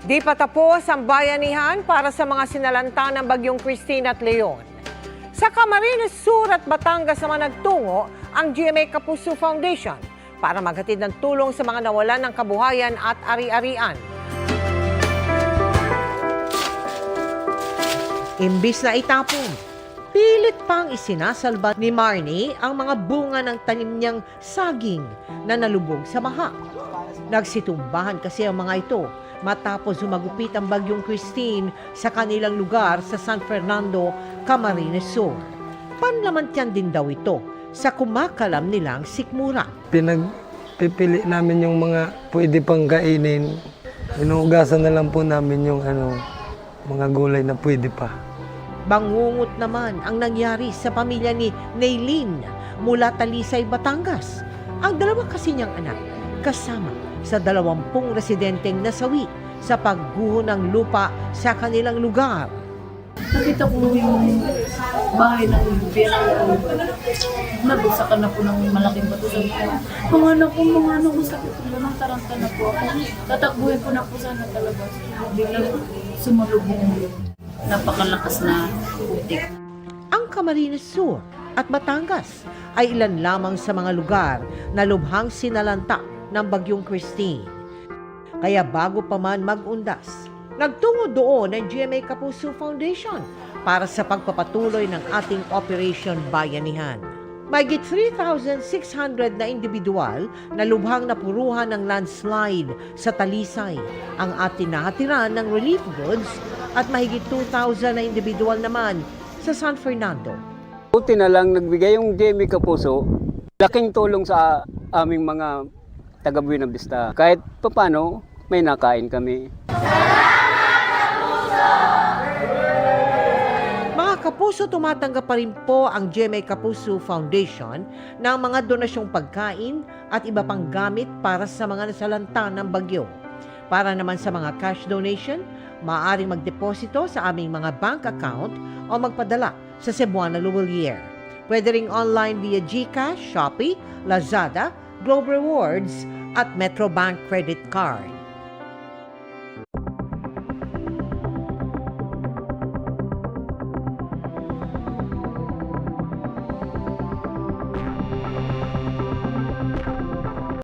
Di pa tapos ang bayanihan para sa mga sinalanta ng Bagyong Christine at Leon. Sa Camarines Sur at Batangas naman nagtungo ang GMA Kapuso Foundation para maghatid ng tulong sa mga nawalan ng kabuhayan at ari-arian. Imbis na itapon, pilit pang isinasalba ni Marnie ang mga bunga ng tanim niyang saging na nalubog sa baha. Nagsitumbahan kasi ang mga ito matapos humagupit ang Bagyong Christine sa kanilang lugar sa San Fernando, Camarines Sur. Panlamantian din daw ito sa kumakalam nilang sikmura. Pinagpipili namin yung mga pwede pang kainin. Inuugasan na lang po namin yung mga gulay na pwede pa. Bangungot naman ang nangyari sa pamilya ni Naylin mula Talisay, Batangas. Ang dalawa kasi niyang anak kasama sa 20 residenteng nasawi sa pagguho ng lupa sa kanilang lugar. Nakita ko yung bahay ng gobyerno. Nabagsakan na po ng malaking bato. Mga anak ko, sakit po ng taranta na po ako. Tatakbuhin ko na po sana talaga. Biglang sumalubong napakalakas na putik. Ang Camarines Sur at Batangas ay ilan lamang sa mga lugar na lubhang sinalanta ng Bagyong Christine. Kaya bago pa man mag-undas, nagtungo doon ang GMA Kapuso Foundation para sa pagpapatuloy ng ating Operation Bayanihan. Mahigit 3,600 na individual na lubhang napuruhan ng landslide sa Talisay ang ating nahatiran ng relief goods at mahigit 2,000 na individual naman sa San Fernando. Buti na lang nagbigay yung GMA Kapuso, laking tulong sa aming mga taga Buena Vista. Kahit paano, may nakain kami. Mga kapuso, tumatanggap pa rin po ang GMA Kapuso Foundation ng mga donasyong pagkain at iba pang gamit para sa mga nasalanta ng bagyo. Para naman sa mga cash donation, maaaring magdeposito sa aming mga bank account o magpadala sa Cebuana Luwalier. Pwede ring online via GCash, Shopee, Lazada, Globe Rewards at Metrobank Credit Card.